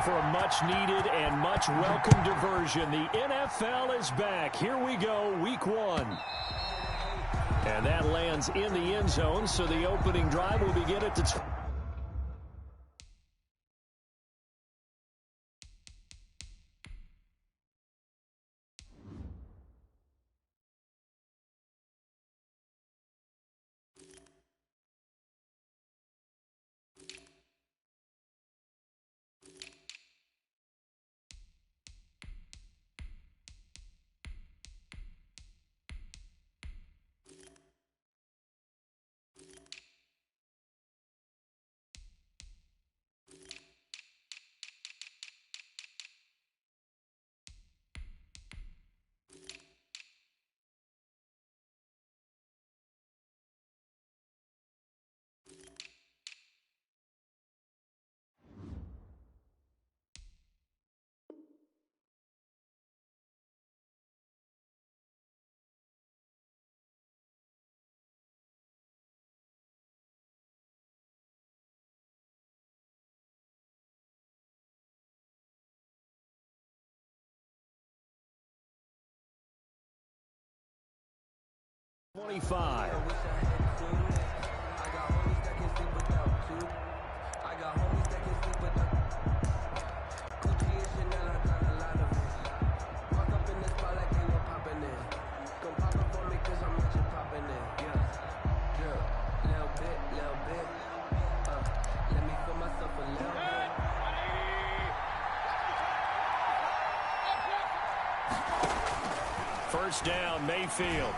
time for a much-needed and much-welcome diversion. The NFL is back. Here we go, Week 1. And that lands in the end zone, so the opening drive will begin at the... '25. First down, Mayfield.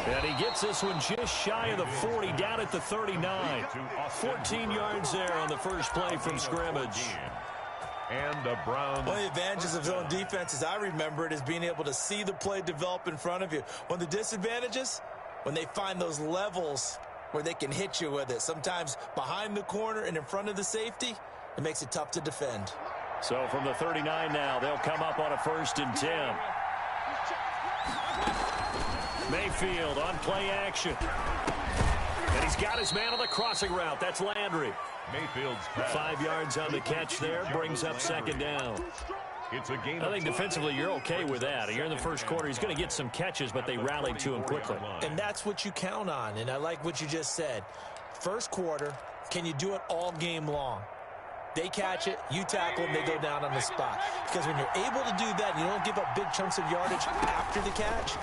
And he gets this one just shy of the 40, down at the 39. 14 yards there on the first play from scrimmage. And the Browns. One of the advantages of zone defense, as I remember it, is being able to see the play develop in front of you. One of the disadvantages, when they find those levels where they can hit you with it, sometimes behind the corner and in front of the safety, it makes it tough to defend. So from the 39 now, they'll come up on a 1st and 10. Mayfield on play action. And he's got his man on the crossing route. That's Landry. Mayfield's pass. 5 yards on the catch there. Brings up 2nd down. It's a game. I think defensively you're okay with that. Here in the first quarter, he's going to get some catches, but they rallied to him quickly. And that's what you count on. And I like what you just said. First quarter, can you do it all game long? They catch it, you tackle them, they go down on the spot. Because when you're able to do that, and you don't give up big chunks of yardage after the catch,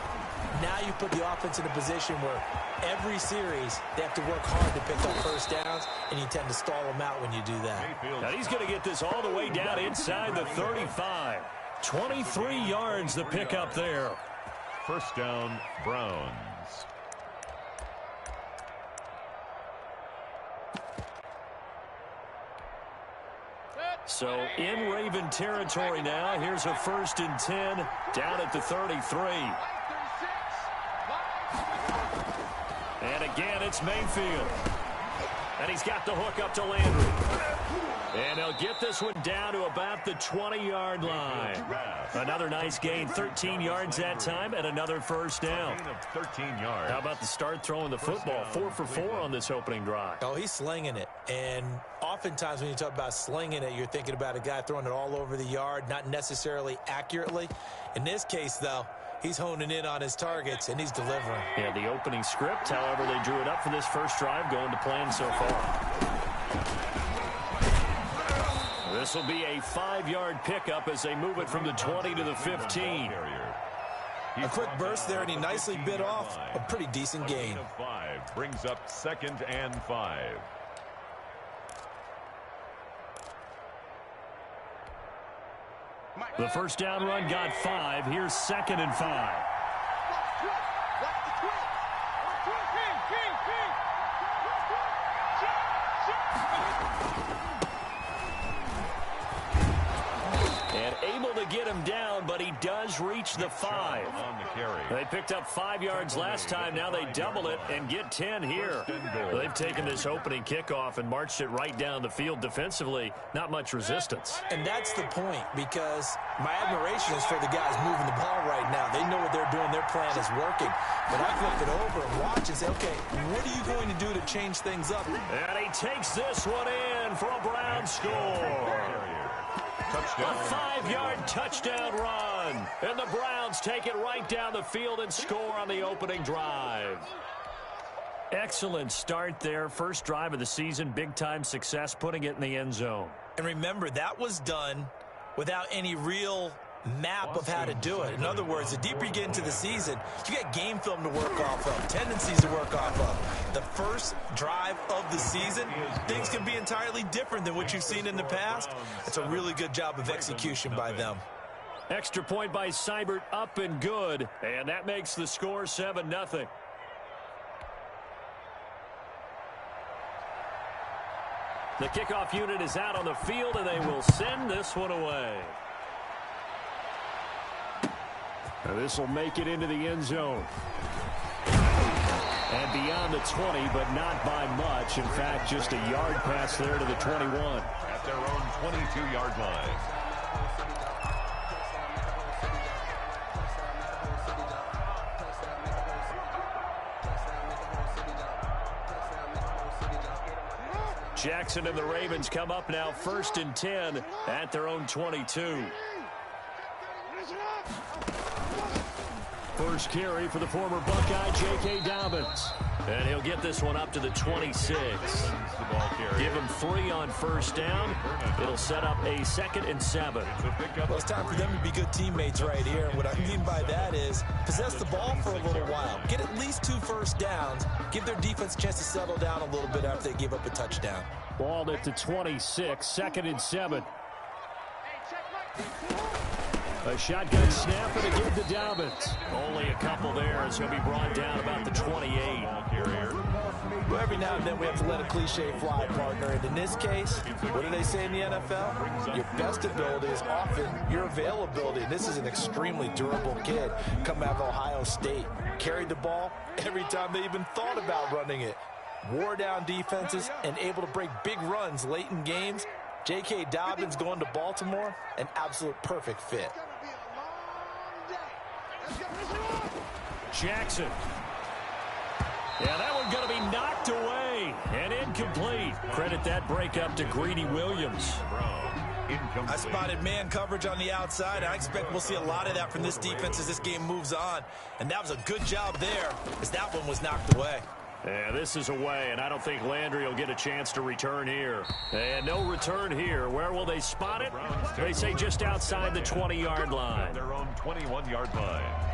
now you put the offense in a position where every series they have to work hard to pick up first downs, and you tend to stall them out when you do that. Now he's going to get this all the way down inside the 35. 23 yards the pickup there. First down, Browns. So in Raven territory now. Here's a 1st and 10 down at the 33. And again, it's Mayfield. And he's got the hook up to Landry. And he'll get this one down to about the 20-yard line. Another nice gain, 13 yards that time, and another first down. 13 yards. How about the start throwing the football? 4 for 4 on this opening drive. Oh, he's slinging it. And oftentimes when you talk about slinging it, you're thinking about a guy throwing it all over the yard, not necessarily accurately. In this case, though, he's honing in on his targets, and he's delivering. Yeah, the opening script, however, they drew it up for this first drive, going to plan so far. This will be a 5-yard pickup as they move it from the 20 to the 15. A quick burst there, and he nicely bit off a pretty decent gain. 5 brings up 2nd and 5. The first down run got 5. Here's 2nd and 5. And able to get him down, but he does reach the 5. On the carry. They picked up 5 yards last time. Now they double it and get 10 here. They've taken this opening kickoff and marched it right down the field defensively. Not much resistance. And that's the point, because my admiration is for the guys moving the ball right now. They know what they're doing. Their plan is working. But I flip it over and watch and say, okay, what are you going to do to change things up? And he takes this one in for a Brown score. touchdown. A 5-yard touchdown run. And the Browns take it right down the field and score on the opening drive. Excellent start there. First drive of the season. Big-time success putting it in the end zone. And remember, that was done without any real map of how to do it. In other words, the deeper you get into the season, you got game film to work off of, tendencies to work off of. The first drive of the season, things can be entirely different than what you've seen in the past. It's a really good job of execution by them. Extra point by Seibert, up and good. And that makes the score 7-0. The kickoff unit is out on the field, and they will send this one away. Now this will make it into the end zone. And beyond the 20, but not by much. In fact, just a yard pass there to the 21. At their own 22-yard line. Jackson and the Ravens come up now 1st and 10 at their own 22. First carry for the former Buckeye, J.K. Dobbins. And he'll get this one up to the 26. Give him 3 on first down. It'll set up a 2nd and 7. Well, it's time for them to be good teammates right here. And what I mean by that is possess the ball for a little while. Get at least 2 first downs. Give their defense a chance to settle down a little bit after they give up a touchdown. Ball at the 26, 2nd and 7. A shotgun snap and a give to Dobbins. Only a couple there as he'll be brought down about the 28. Well, every now and then we have to let a cliche fly, partner. And in this case, what do they say in the NFL? Your best ability is often your availability. And this is an extremely durable kid coming out of Ohio State. Carried the ball every time they even thought about running it. Wore down defenses and able to break big runs late in games. J.K. Dobbins going to Baltimore, an absolute perfect fit. Jackson. Yeah, that one's going to be knocked away and incomplete. Credit that breakup to Greedy Williams. I spotted man coverage on the outside. I expect we'll see a lot of that from this defense as this game moves on. And that was a good job there as that one was knocked away. Yeah, this is away, and I don't think Landry will get a chance to return here. And no return here. Where will they spot it? They say just outside the 20-yard line. Their own 21-yard line.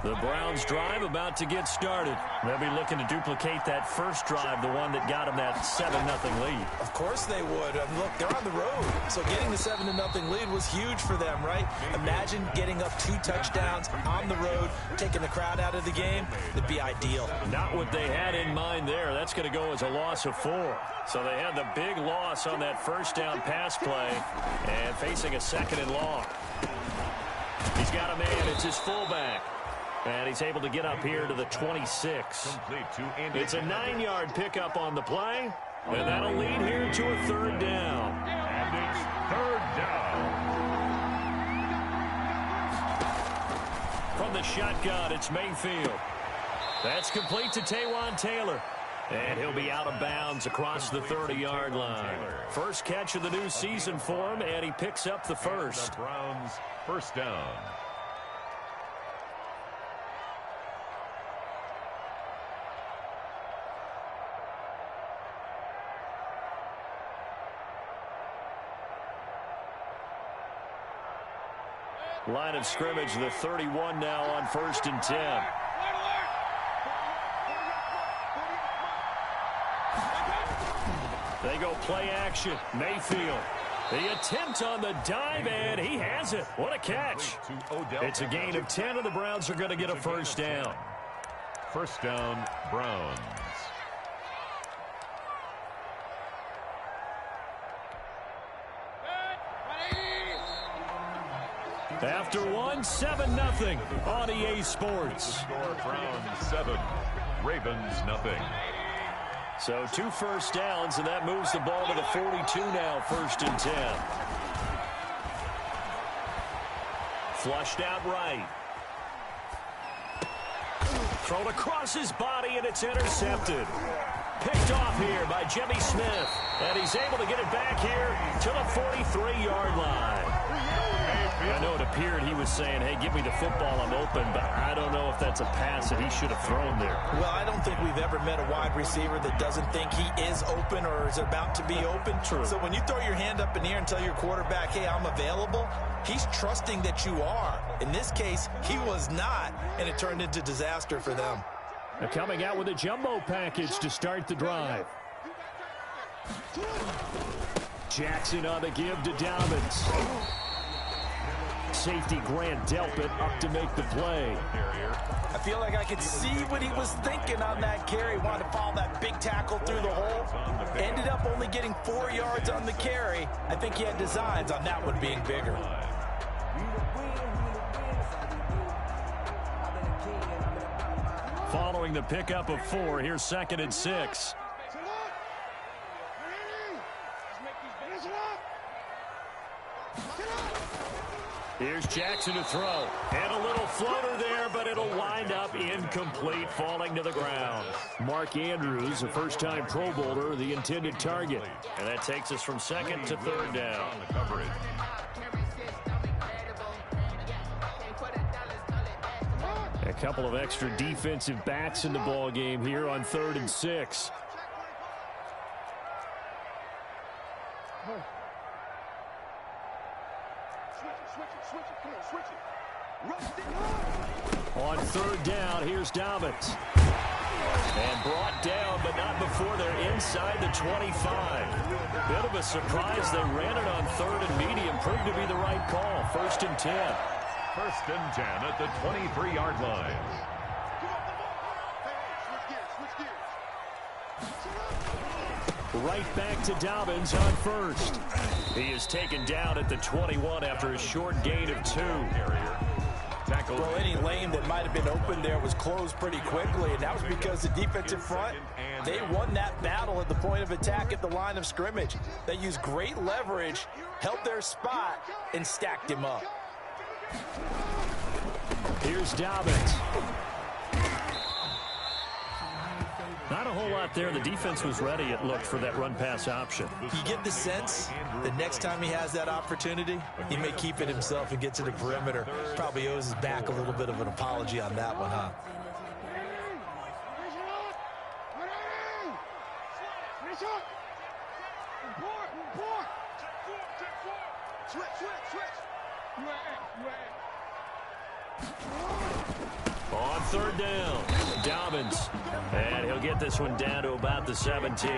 The Browns drive about to get started. They'll be looking to duplicate that first drive, the one that got them that 7-0 lead. Of course they would. Look, they're on the road. So getting the 7-0 lead was huge for them, right? Imagine getting up 2 touchdowns on the road, taking the crowd out of the game. It'd be ideal. Not what they had in mind there. That's going to go as a loss of 4. So they had the big loss on that first down pass play and facing a 2nd and long. He's got a man. It's his fullback. And he's able to get up here to the 26. It's a 9-yard pickup on the play. And that'll lead here to a 3rd down. And it's 3rd down. From the shotgun, it's Mayfield. That's complete to Taywan Taylor. And he'll be out of bounds across the 30-yard line. First catch of the new season for him, and he picks up the first. The Browns' first down. Line of scrimmage, the 31 now on 1st and 10. They go play action. Mayfield. The attempt on the dive, and he has it. What a catch. It's a gain of 10, and the Browns are going to get a first down. First down, Browns. After one, 7-0 on EA Sports. Score Browns 7, Ravens 0. So 2 first downs, and that moves the ball to the 42 now, 1st and 10. Flushed out right. Thrown across his body, and it's intercepted. Picked off here by Jimmy Smith. And he's able to get it back here to the 43-yard line. I know it appeared he was saying, hey, give me the football, I'm open, but I don't know if that's a pass that he should have thrown there. Well, I don't think we've ever met a wide receiver that doesn't think he is open or is about to be open. True. So when you throw your hand up in the air and tell your quarterback, hey, I'm available, he's trusting that you are. In this case, he was not, and it turned into disaster for them. They're coming out with a jumbo package to start the drive. Jackson on the give to Dobbins. Safety Grant Delpit up to make the play. I feel like I could see what he was thinking on that carry. Wanted to follow that big tackle through the hole. Ended up only getting 4 yards on the carry. I think he had designs on that one being bigger. Following the pickup of 4, here's 2nd and 6. Here's Jackson to throw. And a little floater there, but it'll wind up incomplete, falling to the ground. Mark Andrews, a first-time Pro Bowler, the intended target. And that takes us from 2nd to 3rd down. The coverage. A couple of extra defensive backs in the ball game here on 3rd and 6. On 3rd down, here's Dobbins. And brought down, but not before they're inside the 25. Bit of a surprise. They ran it on 3rd and medium. Proved to be the right call. 1st and 10. 1st and 10 at the 23-yard line. Right back to Dobbins on 1st. He is taken down at the 21 after a short gain of 2. Well, any lane that might have been open there was closed pretty quickly, and that was because the defensive front, they won that battle at the point of attack at the line of scrimmage. They used great leverage, held their spot, and stacked him up. Here's Dobbins. Not a whole lot there. The defense was ready, it looked, for that run-pass option. You get the sense the next time he has that opportunity, he may keep it himself and get to the perimeter. Probably owes his back a little bit of an apology on that one, huh? On 3rd down, Dobbins. And he'll get this one down to about the 17.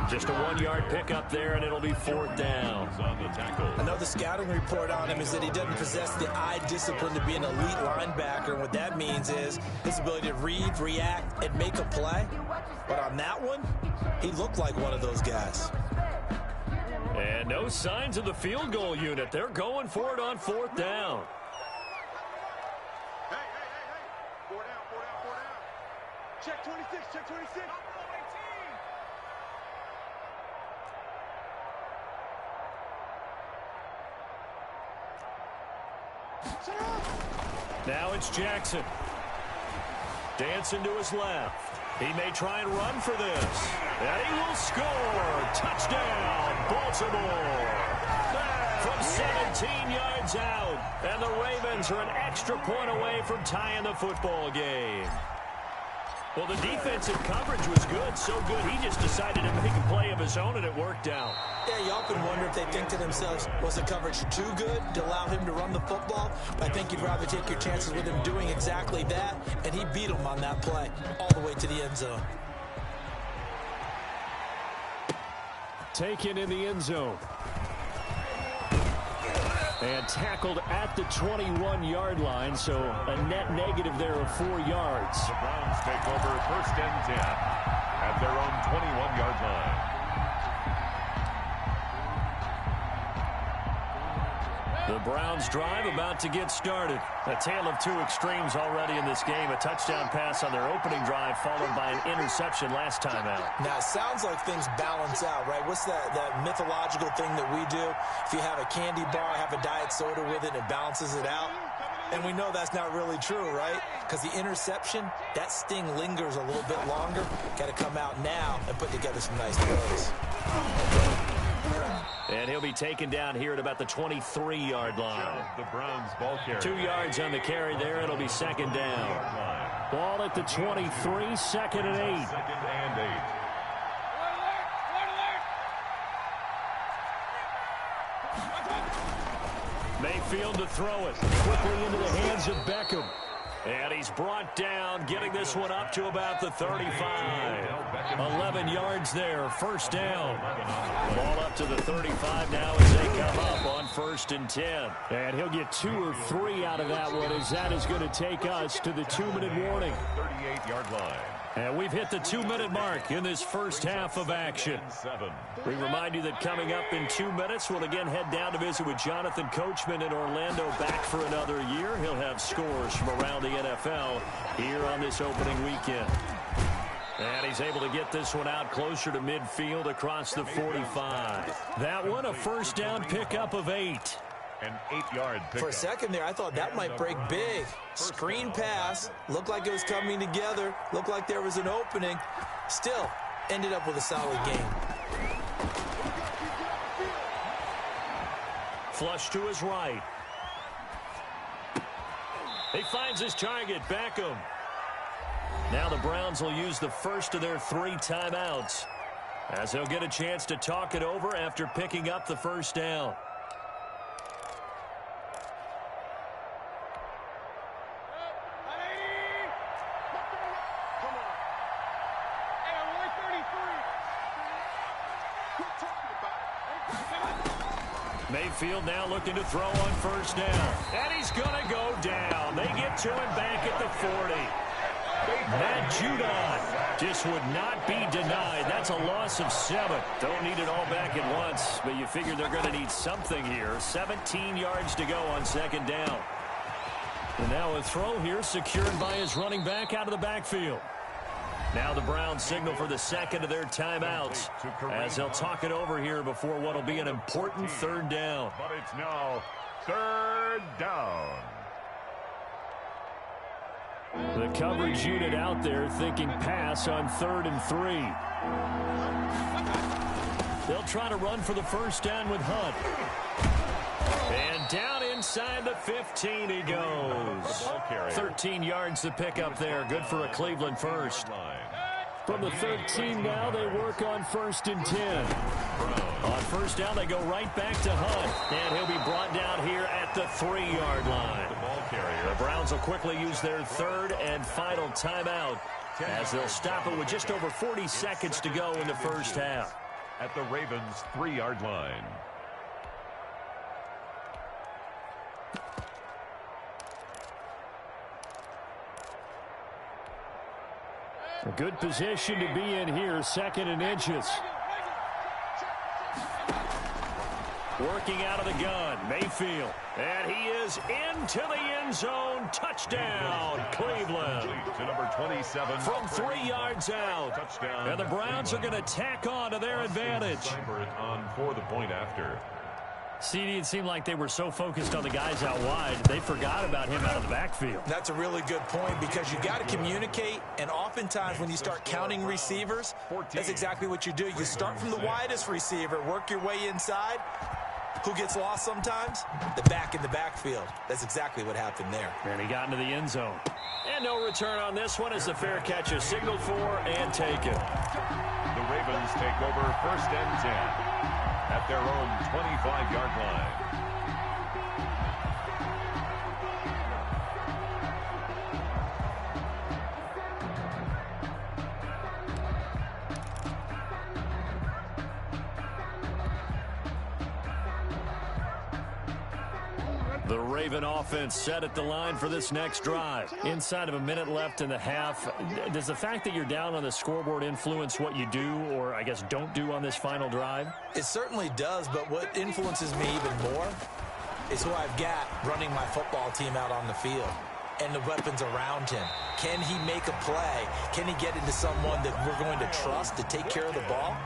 Just a 1-yard pickup there, and it'll be 4th down. I know the scouting report on him is that he doesn't possess the eye discipline to be an elite linebacker. And what that means is his ability to read, react, and make a play. But on that one, he looked like one of those guys. And no signs of the field goal unit. They're going for it on 4th down. Check 26, check 26. Now it's Jackson. Dancing to his left. He may try and run for this. And he will score. Touchdown, Baltimore. From 17 yards out. And the Ravens are an extra point away from tying the football game. Well, the defensive coverage was good, so good he just decided to make a play of his own, and it worked out. Yeah, you often wonder if they think to themselves, was the coverage too good to allow him to run the football? I think you'd rather take your chances with him doing exactly that, and he beat him on that play all the way to the end zone. Taken in the end zone. And tackled at the 21-yard line, so a net negative there of 4 yards. The Browns take over 1st and 10 at their own 21-yard line. The Browns drive about to get started. A tale of two extremes already in this game. A touchdown pass on their opening drive followed by an interception last time out. Now, it sounds like things balance out, right? What's that mythological thing that we do? If you have a candy bar, have a diet soda with it, it balances it out. And we know that's not really true, right? Because the interception, that sting lingers a little bit longer. Got to come out now and put together some nice throws. And he'll be taken down here at about the 23-yard line. The Browns ball carrier. 2 yards on the carry there. It'll be second down. Ball at the 23, second and 8. Second and 8. Mayfield to throw it. Quickly into the hands of Beckham. And he's brought down, getting this one up to about the 35. 11 yards there, first down. Ball up to the 35 now as they come up on 1st and 10. And he'll get 2 or 3 out of that one, as that is going to take us to the 2-minute warning. 38-yard line. And we've hit the 2-minute mark in this first half of action. We remind you that coming up in 2 minutes, we'll again head down to visit with Jonathan Coachman in Orlando, back for another year. He'll have scores from around the NFL here on this opening weekend. And he's able to get this one out closer to midfield across the 45. That one, a first down pickup of 8. An 8-yard pickup. For a second there, I thought that might break big. Screen pass. Looked like it was coming together. Looked like there was an opening. Still, ended up with a solid game. Flush to his right. He finds his target, Beckham. Now the Browns will use the first of their 3 timeouts, as they'll get a chance to talk it over after picking up the first down. Mayfield now looking to throw on first down. And he's going to go down. They get to him back at the 40. Matt Judon just would not be denied. That's a loss of 7. Don't need it all back at once, but you figure they're going to need something here. 17 yards to go on second down. And now a throw here secured by his running back out of the backfield. Now the Browns signal for the second of their timeouts, as they'll talk it over here before what will be an important third down. But it's now third down. The coverage unit out there thinking pass on 3rd and 3. They'll try to run for the first down with Hunt. And down inside the 15 he goes. 13 yards to pick up there. Good for a Cleveland first. From the 13 now, they work on 1st and 10. On first down, they go right back to Hunt. And he'll be brought down here at the 3-yard line. The Browns will quickly use their 3rd and final timeout, as they'll stop it with just over 40 seconds to go in the first half. At the Ravens' 3-yard line. A good position to be in here, 2nd and inches. Working out of the gun, Mayfield. And he is into the end zone. Touchdown, Cleveland. To number 27. From 3 yards out. Touchdown. And the Browns are going to tack on to their advantage. On for the point after. CD, it seemed like they were so focused on the guys out wide, they forgot about him out of the backfield. That's a really good point, because you got to communicate, and oftentimes when you start counting receivers, that's exactly what you do. You start from the widest receiver, work your way inside. Who gets lost sometimes? The back in the backfield. That's exactly what happened there. And he got into the end zone. And no return on this one as the fair catch is signaled for and taken. The Ravens take over 1st and 10 at their own 25-yard line. The Raven offense set at the line for this next drive. Inside of a minute left in the half, does the fact that you're down on the scoreboard influence what you do, or I guess don't do on this final drive? It certainly does, but what influences me even more is who I've got running my football team out on the field and the weapons around him. Can he make a play? Can he get into someone that we're going to trust to take care of the ball?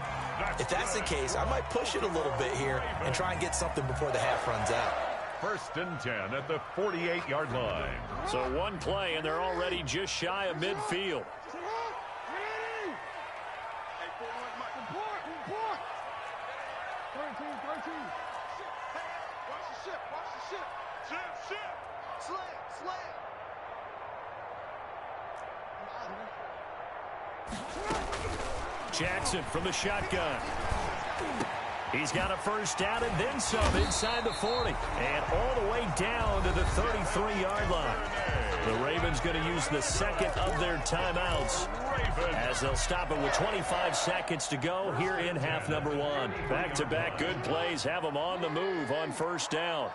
If that's the case, I might push it a little bit here and try and get something before the half runs out. 1st and 10 at the 48-yard line. So one play, and they're already just shy of midfield. Jackson from the shotgun. He's got a first down and then some inside the 40. And all the way down to the 33-yard line. The Ravens going to use the second of their timeouts as they'll stop it with 25 seconds to go here in half number one. Back-to-back good plays have them on the move on first down.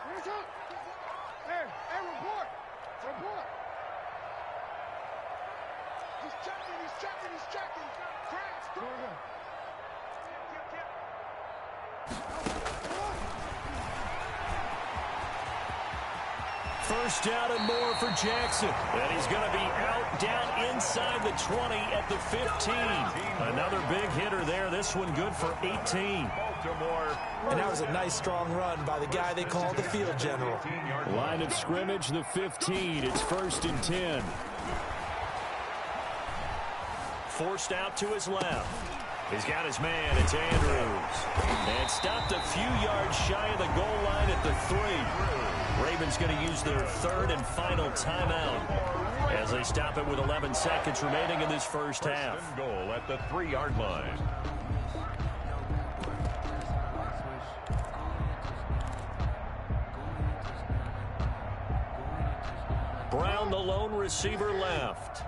First down and more for Jackson. And he's going to be out down inside the 20 at the 15. Another big hitter there. This one good for 18. And that was a nice strong run by the guy they call the field general. Line of scrimmage, the 15. It's 1st and 10. Forced out to his left. He's got his man. It's Andrews. And stopped a few yards shy of the goal line at the 3. Ravens going to use their third and final timeout as they stop it with 11 seconds remaining in this first half. First and goal at the 3-yard line. Brown, the lone receiver, left.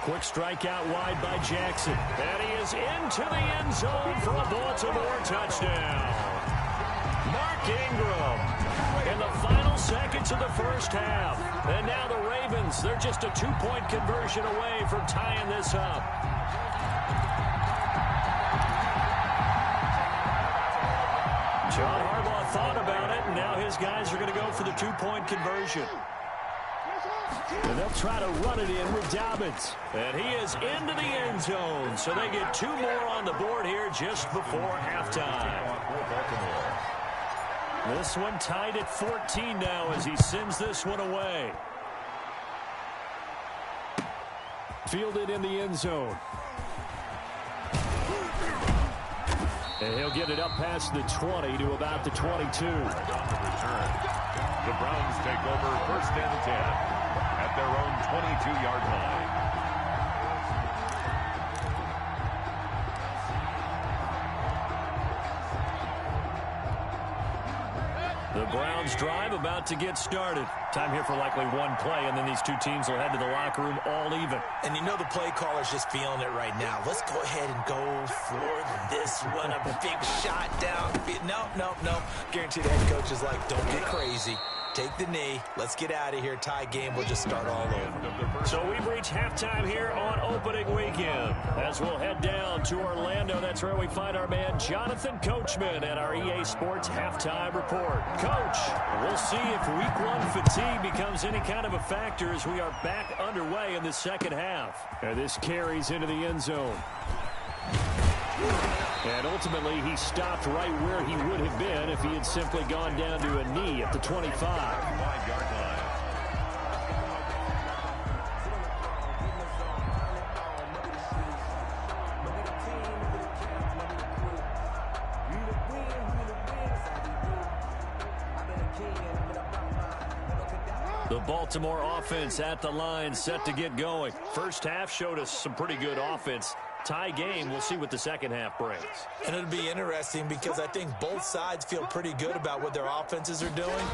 Quick strike out wide by Jackson. And he is into the end zone for a Baltimore touchdown. Mark Ingram in the final seconds of the first half. And now the Ravens, they're just a 2-point conversion away from tying this up. John Harbaugh thought about it, and now his guys are going to go for the 2-point conversion. And they'll try to run it in with Dobbins. And he is into the end zone. So they get 2 more on the board here just before halftime. This one tied at 14 now as he sends this one away. Fielded in the end zone. And he'll get it up past the 20 to about the 22. The Browns take over 1st and 10. At their own 22-yard line. The Browns drive about to get started. Time here for likely one play, and then these two teams will head to the locker room all even. And you know the play caller's just feeling it right now. Let's go ahead and go for this one. A big shot down. No. Guarantee the head coach is like, don't get crazy. Take the knee. Let's get out of here. Tie game. We'll just start all over. So we've reached halftime here on opening weekend. As we'll head down to Orlando, that's where we find our man Jonathan Coachman at our EA Sports Halftime Report. Coach, we'll see if week 1 fatigue becomes any kind of a factor as we are back underway in the second half. And this carries into the end zone. And ultimately, he stopped right where he would have been if he had simply gone down to a knee at the 25. 5-yard line. The Baltimore offense at the line, set to get going. First half showed us some pretty good offense. Tie game. We'll see what the second half brings. And it'll be interesting because I think both sides feel pretty good about what their offenses are doing.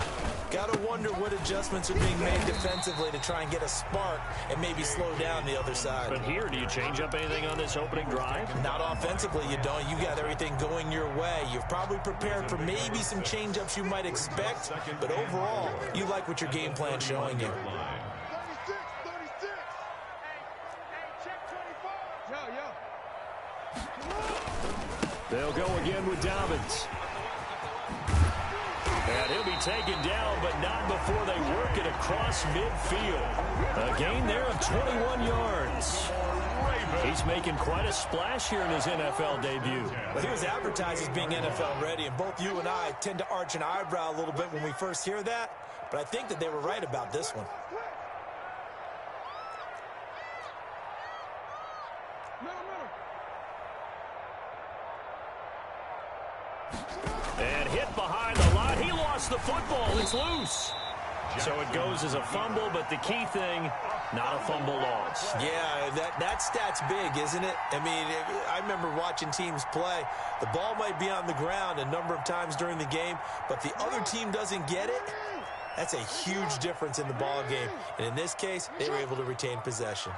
Got to wonder what adjustments are being made defensively to try and get a spark and maybe slow down the other side. But here, do you change up anything on this opening drive? Not offensively, you don't. You got everything going your way. You've probably prepared for maybe some change-ups you might expect, but overall, you like what your game plan's showing you. 36. Hey, check 25. They'll go again with Dobbins. And he'll be taken down, but not before they work it across midfield. A gain there of 21 yards. He's making quite a splash here in his NFL debut. Well, he was advertised as being NFL ready, and both you and I tend to arch an eyebrow a little bit when we first hear that, but I think that they were right about this one. And hit behind the line. He lost the football. It's loose. So it goes as a fumble, but the key thing, not a fumble loss. Yeah, that stat's big, isn't it? I mean, I remember watching teams play. The ball might be on the ground a number of times during the game, but the other team doesn't get it. That's a huge difference in the ball game. And in this case, they were able to retain possession.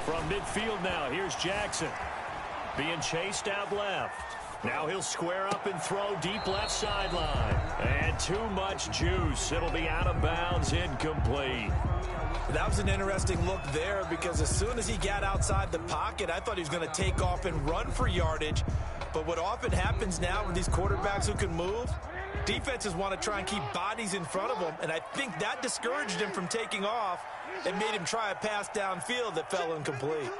From midfield now, here's Jackson. Being chased out left. Now he'll square up and throw deep left sideline. And too much juice. It'll be out of bounds, incomplete. That was an interesting look there because as soon as he got outside the pocket, I thought he was going to take off and run for yardage. But what often happens now with these quarterbacks who can move, defenses want to try and keep bodies in front of them, and I think that discouraged him from taking off and made him try a pass downfield that fell incomplete.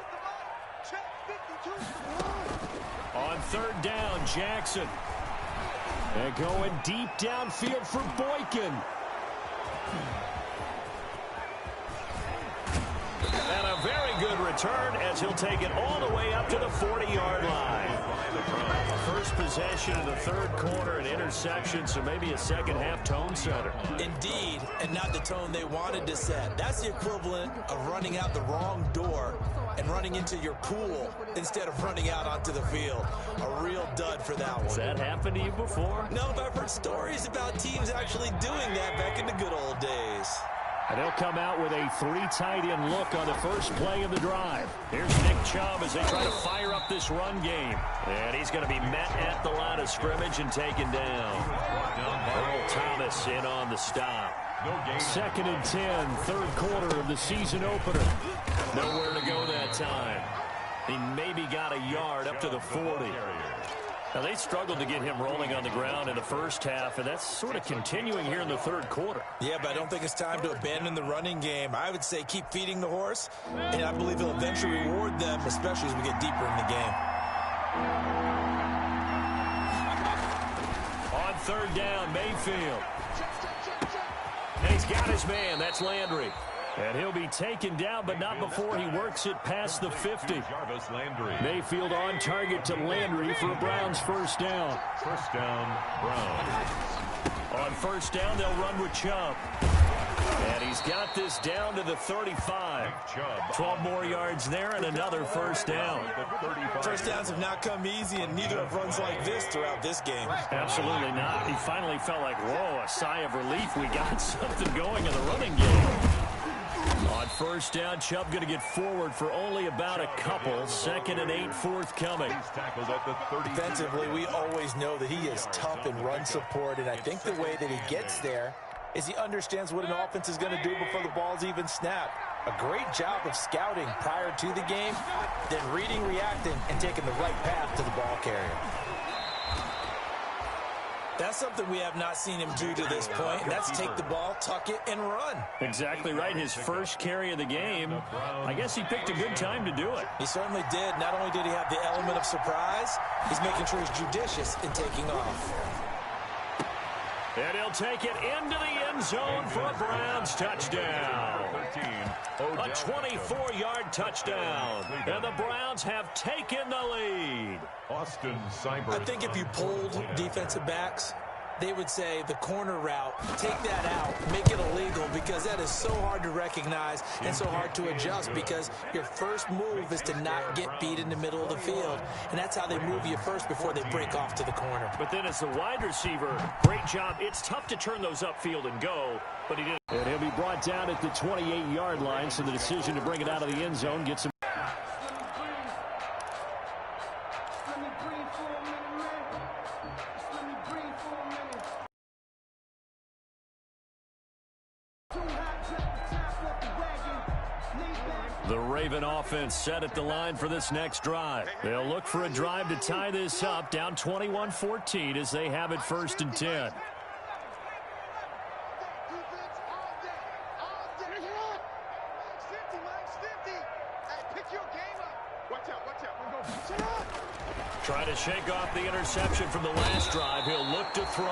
On third down, Jackson. And going deep downfield for Boykin. And a very good return as he'll take it all the way up to the 40-yard line. First possession of the third quarter, an interception, so maybe a second-half tone setter. Indeed, and not the tone they wanted to set. That's the equivalent of running out the wrong door and running into your pool instead of running out onto the field. A real dud for that one. Has that happened to you before? No, but I've heard stories about teams actually doing that back in the good old days. And they'll come out with a three tight end look on the first play of the drive. Here's Nick Chubb as they try to fire up this run game. And he's going to be met at the line of scrimmage and taken down. Earl Thomas in on the stop. Second and 10, third quarter of the season opener. Nowhere to go that time. He maybe got a yard up to the 40. Now, they struggled to get him rolling on the ground in the first half, and that's sort of continuing here in the third quarter. Yeah, but I don't think it's time to abandon the running game. I would say keep feeding the horse, and I believe he'll eventually reward them, especially as we get deeper in the game. On third down, Mayfield. And he's got his man. That's Landry. And he'll be taken down, but not before he works it past the 50. Mayfield on target to Landry for a Browns first down. First down, Browns. On first down, they'll run with Chubb. And he's got this down to the 35. 12 more yards there and another first down. First downs have not come easy, and neither have runs like this throughout this game. Absolutely not. He finally felt like, whoa, a sigh of relief. We got something going in the running game. On first down, Chubb going to get forward for only about a couple. Second and 8 forthcoming. Defensively, we always know that he is tough in run support, and I think the way that he gets there is he understands what an offense is going to do before the ball's even snapped. A great job of scouting prior to the game, then reading, reacting, and taking the right path to the ball carrier. That's something we have not seen him do to this point, and that's take the ball, tuck it, and run. Exactly right. His first carry of the game. I guess he picked a good time to do it. He certainly did. Not only did he have the element of surprise, he's making sure he's judicious in taking off. And he'll take it into the end zone for a Browns touchdown. A 24-yard touchdown. And the Browns have taken the lead. I think if you polled defensive backs, they would say the corner route, take that out, make it illegal, because that is so hard to recognize and so hard to adjust, because your first move is to not get beat in the middle of the field, and that's how they move you first before they break off to the corner. But then as the wide receiver, great job. It's tough to turn those upfield and go, but he did. And he'll be brought down at the 28-yard line, so the decision to bring it out of the end zone gets him. Raven offense set at the line for this next drive. They'll look for a drive to tie this up, down 21-14 as they have it 1st and 10. Trying to shake off the interception from the last drive. He'll look to throw.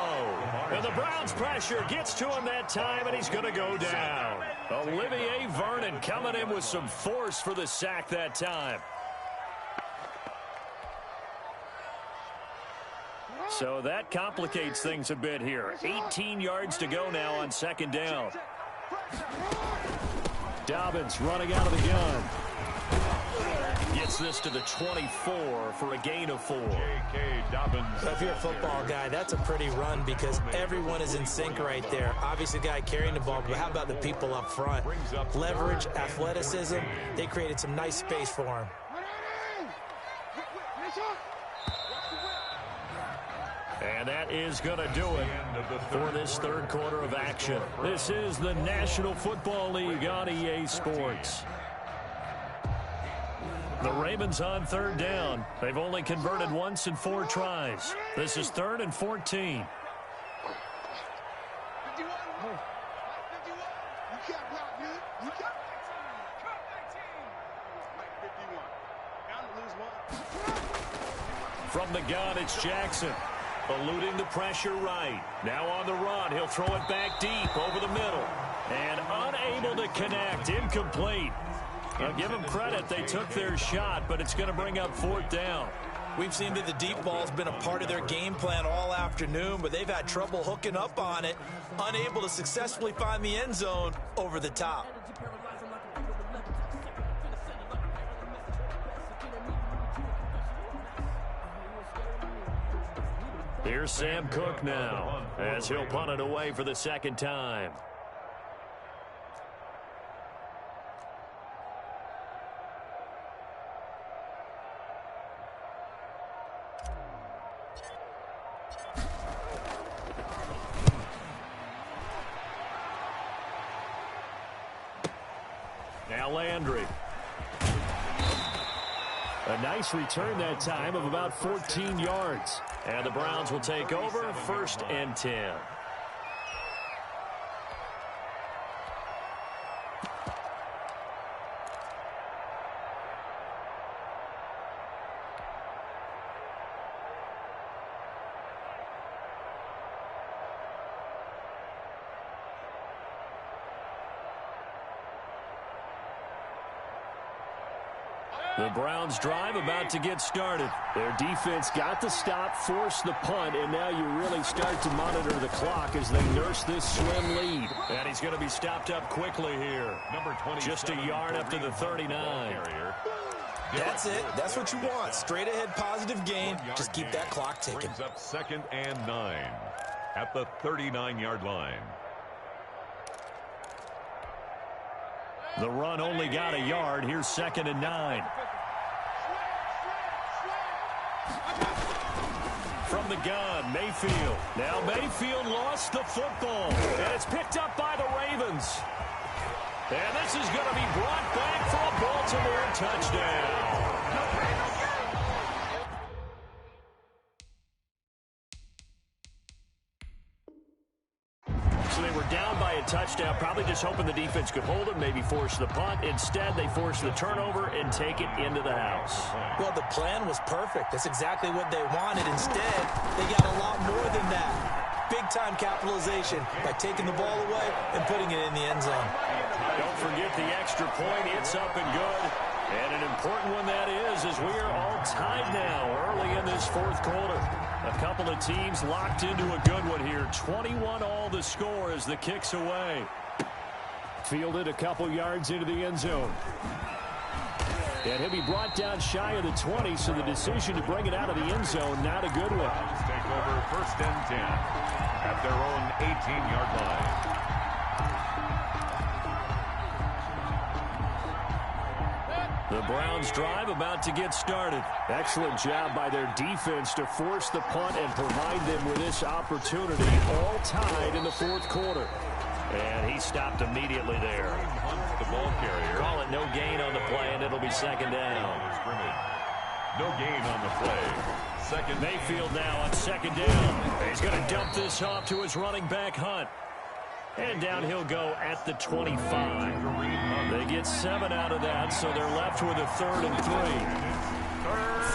And the Browns pressure gets to him that time, and he's going to go down. Olivier Vernon coming in with some force for the sack that time. So that complicates things a bit here. 18 yards to go now on 2nd down. Dobbins running out of the gun. Gets this to the 24 for a gain of 4. So if you're a football guy, that's a pretty run because everyone is in sync right there. Obviously, the guy carrying the ball, but how about the people up front? Leverage, athleticism, they created some nice space for him. And that is going to do it for this 3rd quarter of action. This is the National Football League on EA Sports. The Ravens on 3rd down. They've only converted once in 4 tries. This is 3rd and 14. From the gun, it's Jackson. Eluding the pressure right. Now on the run. He'll throw it back deep over the middle. And unable to connect. Incomplete. Now, give them credit. They took their shot, but it's going to bring up 4th down. We've seen that the deep ball's been a part of their game plan all afternoon, but they've had trouble hooking up on it, unable to successfully find the end zone over the top. Here's Sam Cook now as he'll punt it away for the 2nd time. Now Landry. A nice return that time of about 14 yards. And the Browns will take over 1st and 10. The Browns drive about to get started. Their defense got the stop, forced the punt, and now you really start to monitor the clock as they nurse this slim lead. And he's going to be stopped up quickly here. Just a yard up to the 39. That's it. That's what you want. Straight ahead positive gain. Just keep that clock ticking. Brings up 2nd and 9 at the 39-yard line. The run only got a yard. Here's 2nd and 9. From the gun, Mayfield. Now Mayfield lost the football. And it's picked up by the Ravens. And this is going to be brought back for a Baltimore touchdown. So they were down by a touchdown, probably just hoping the defense could hold it, maybe force the punt. Instead, they force the turnover and take it into the house. Well, the plan was perfect. That's exactly what they wanted. Instead, they got a lot more than that. Big-time capitalization by taking the ball away and putting it in the end zone. Don't forget the extra point. It's up and good. And an important one that is, as we are all tied now early in this 4th quarter. A couple of teams locked into a good one here. 21 all the score as the kick's away. Fielded a couple yards into the end zone. And he'll be brought down shy of the 20, so the decision to bring it out of the end zone, not a good one. Take over 1st and 10 at their own 18-yard line. The Browns drive about to get started. Excellent job by their defense to force the punt and provide them with this opportunity, all tied in the 4th quarter. And he stopped immediately there. The the ball carrier. Call it no gain on the play, and it'll be second down. No gain on the play. Second. Mayfield now on second down. He's going to dump this off to his running back, Hunt. And down he'll go at the 25. They get 7 out of that, so they're left with a 3rd and 3.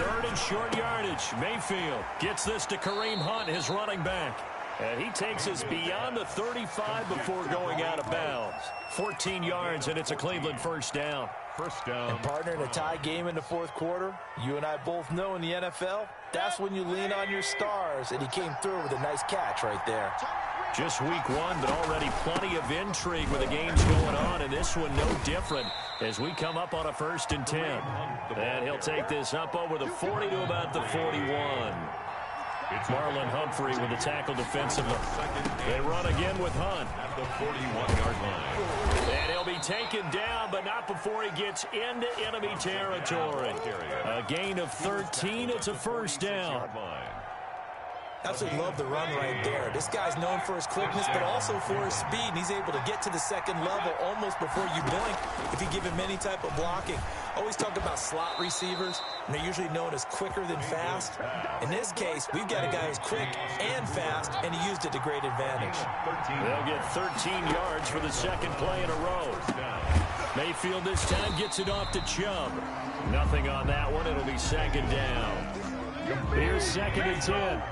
Third and short yardage. Mayfield gets this to Kareem Hunt, his running back. And he takes us beyond the 35 before going out of bounds. 14 yards, and it's a Cleveland first down. First down. And partner, in a tie game in the fourth quarter, you and I both know in the NFL, that's when you lean on your stars. And he came through with a nice catch right there. Just week 1, but already plenty of intrigue with the games going on, and this one no different as we come up on a 1st and 10. And he'll take this up over the 40 to about the 41. It's Marlon Humphrey with the tackle defensively. They run again with Hunt. At the 41-yard line. And he'll be taken down, but not before he gets into enemy territory. A gain of 13. It's a first down. Absolutely love the run right there. This guy's known for his quickness, but also for his speed. And he's able to get to the second level almost before you blink if you give him any type of blocking. Always talk about slot receivers, and they're usually known as quicker than fast. In this case, we've got a guy who's quick and fast, and he used it to great advantage. They'll get 13 yards for the second play in a row. Mayfield this time gets it off to Chubb. Nothing on that one. It'll be second down. Here's 2nd and 10.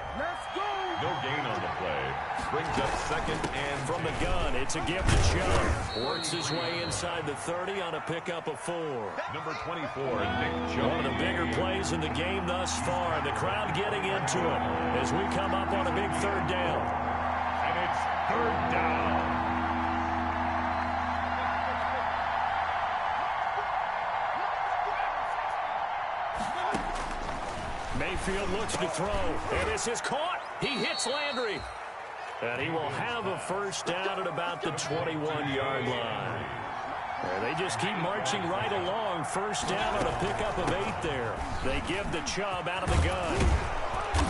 No gain on the play. Brings up 2nd and from the gun. It's a gift to Chubb. Works his way inside the 30 on a pickup of 4. Number 24, Nick Chubb. One of the bigger plays in the game thus far. And the crowd getting into it as we come up on a big 3rd down. And it's 3rd down. Mayfield looks to throw, and this is caught. He hits Landry. And he will have a first down at about the 21-yard line. And they just keep marching right along. First down on a pickup of 8 there. They give the Chubb out of the gun.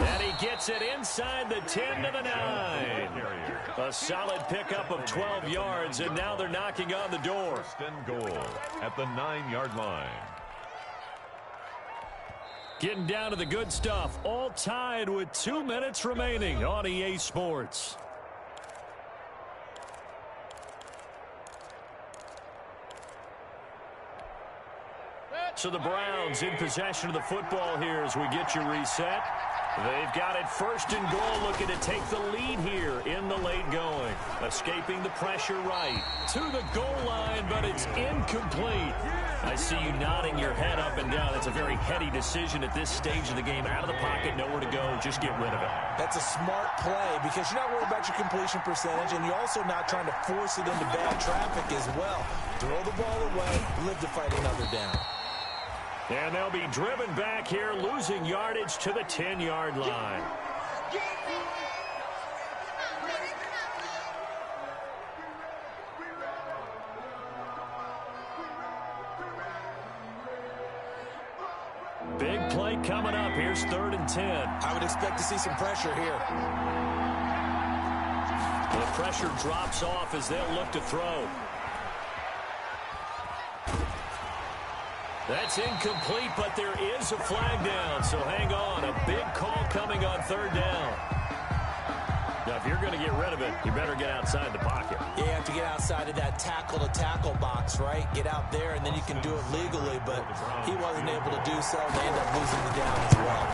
And he gets it inside the 10 to the 9. A solid pickup of 12 yards, and now they're knocking on the door. First and goal at the 9-yard line. Getting down to the good stuff. All tied with 2 minutes remaining on EA Sports. So the Browns in possession of the football here as we get you reset. They've got it 1st and goal, looking to take the lead here in the late going. Escaping the pressure right to the goal line, but it's incomplete. I see you nodding your head up and down. It's a very heady decision at this stage of the game. Out of the pocket, nowhere to go. Just get rid of it. That's a smart play because you're not worried about your completion percentage, and you're also not trying to force it into bad traffic as well. Throw the ball away, live to fight another down. And they'll be driven back here, losing yardage to the 10-yard line. Big play coming up. Here's 3rd and 10. I would expect to see some pressure here. The pressure drops off as they'll look to throw. That's incomplete, but there is a flag down, so hang on. A big call coming on 3rd down. Now, if you're going to get rid of it, you better get outside the pocket. Yeah, you have to get outside of that tackle-to-tackle box, right? Get out there, and then you can do it legally, but he wasn't able to do so. They end up losing the down as well.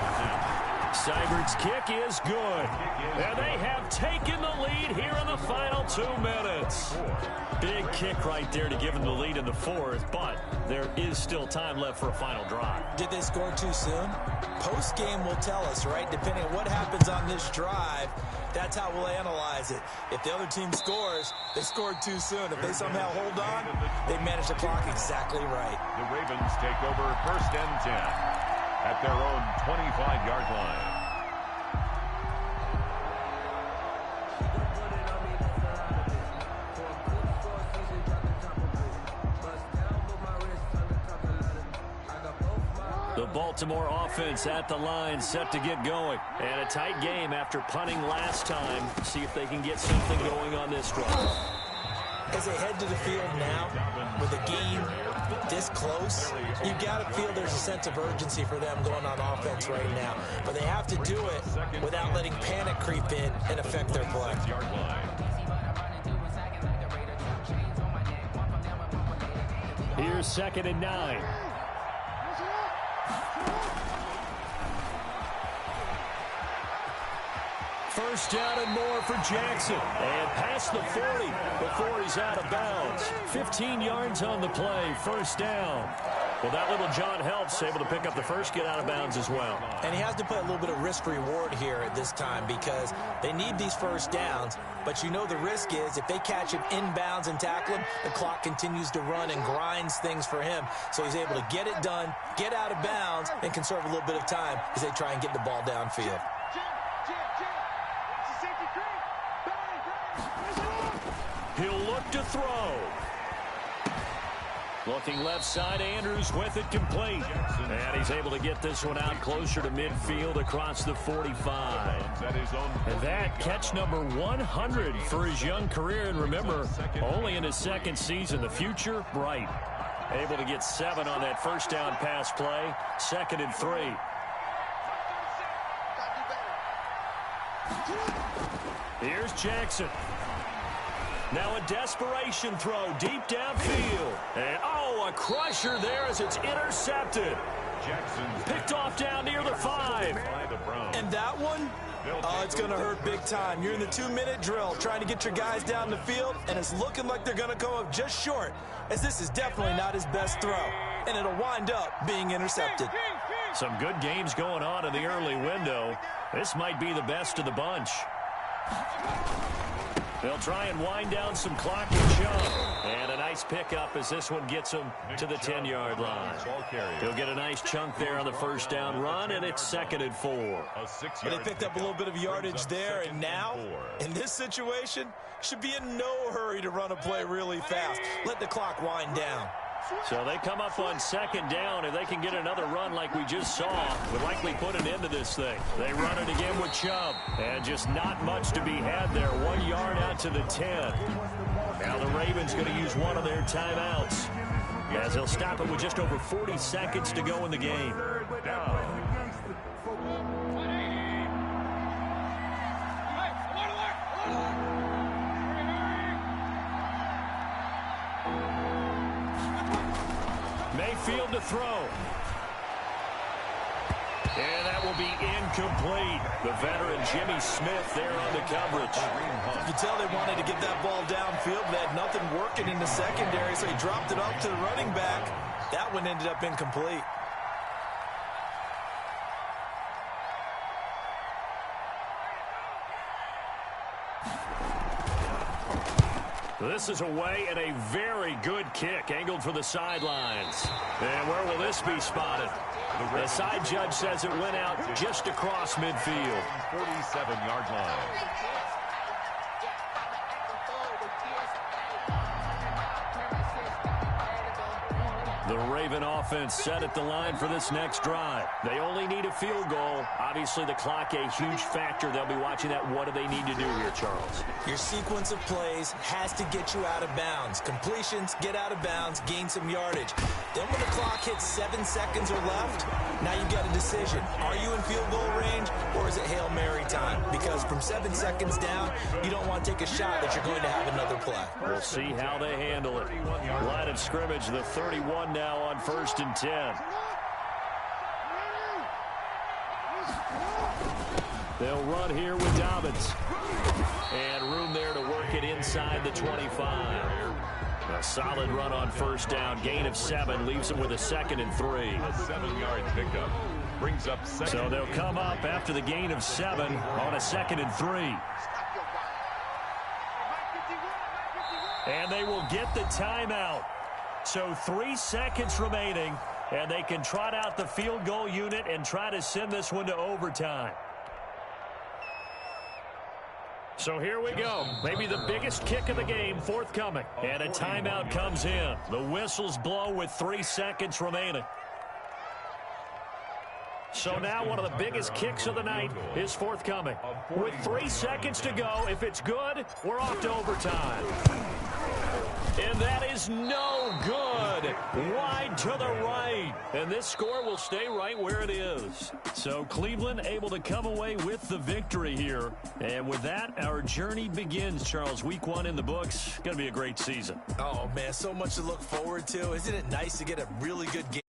Seibert's kick is good. And they have taken the lead here in the final 2 minutes. Big kick right there to give them the lead in the 4th, but there is still time left for a final drive. Did they score too soon? Post-game will tell us, right? Depending on what happens on this drive, that's how we'll analyze it. If the other team scores, they scored too soon. If they somehow hold on, they manage the clock exactly right. The Ravens take over 1st and 10 at their own 25-yard line. The Baltimore offense at the line, set to get going. And a tight game after punting last time. See if they can get something going on this drive. as they head to the field now, with the game this close, you got to feel there's a sense of urgency for them going on offense right now. But they have to do it without letting panic creep in and affect their play. Here's 2nd and 9. First down and more for Jackson. And past the 40 before he's out of bounds. 15 yards on the play. First down. Well, that little John helps, able to pick up the first, get out of bounds as well. And he has to play a little bit of risk-reward here at this time because they need these first downs. But you know the risk is if they catch him inbounds and tackle him, the clock continues to run and grinds things for him. So he's able to get it done, get out of bounds, and conserve a little bit of time as they try and get the ball downfield. He'll look to throw. Looking left side, Andrews with it complete. And he's able to get this one out closer to midfield across the 45. And that catch number 100 for his young career. And remember, only in his second season, the future bright. Able to get 7 on that first down pass play. 2nd and 3. Here's Jackson. Now a desperation throw deep downfield. And, a crusher there as it's intercepted. Picked off down near the 5. And that one, it's going to hurt big time. You're in the 2-minute drill trying to get your guys down the field, and it's looking like they're going to go up just short, as this is definitely not his best throw. And it'll wind up being intercepted. Some good games going on in the early window. This might be the best of the bunch. They'll try and wind down some clock and jump. And a nice pickup as this one gets him to the 10-yard line. He'll get a nice chunk there on the first down run, and it's 2nd and 4. They picked up a little bit of yardage there, and now, in this situation, should be in no hurry to run a play really fast. Let the clock wind down. So they come up on 2nd down. If they can get another run like we just saw, would likely put an end to this thing. They run it again with Chubb. And just not much to be had there. 1 yard out to the 10. Now the Ravens going to use one of their timeouts, as they'll stop it with just over 40 seconds to go in the game. Mayfield to throw. And that will be incomplete. The veteran Jimmy Smith there on the coverage. You can tell they wanted to get that ball downfield. They had nothing working in the secondary, so he dropped it off to the running back. That one ended up incomplete. This is away and a very good kick angled for the sidelines. And where will this be spotted? The side judge says it went out just across midfield. 47-yard line. The Raven offense set at the line for this next drive. They only need a field goal. Obviously, the clock a huge factor. They'll be watching that. What do they need to do here, Charles? Your sequence of plays has to get you out of bounds. Completions, get out of bounds, gain some yardage. Then when the clock hits 7 seconds or left, now you've got a decision. Are you in field goal range, or is it Hail Mary time? Because from 7 seconds down, you don't want to take a shot that you're going to have another play. We'll see how they handle it. Line of scrimmage, the 31 now on 1st and 10. They'll run here with Dobbins. And room there to work it inside the 25. A solid run on first down. Gain of 7 leaves them with a 2nd and 3. A 7-yard pickup brings up 2nd. So they'll come up after the gain of 7 on a 2nd and 3. And they will get the timeout. So 3 seconds remaining, and they can trot out the field goal unit and try to send this one to overtime. So here we go. Maybe the biggest kick of the game forthcoming. And a timeout comes in. The whistles blow with 3 seconds remaining. So now one of the biggest kicks of the night is forthcoming. With 3 seconds to go, if it's good, we're off to overtime. And that is no good. Wide to the right. And this score will stay right where it is. So Cleveland able to come away with the victory here. And with that, our journey begins, Charles. Week 1 in the books. Going to be a great season. Oh, man, so much to look forward to. Isn't it nice to get a really good game?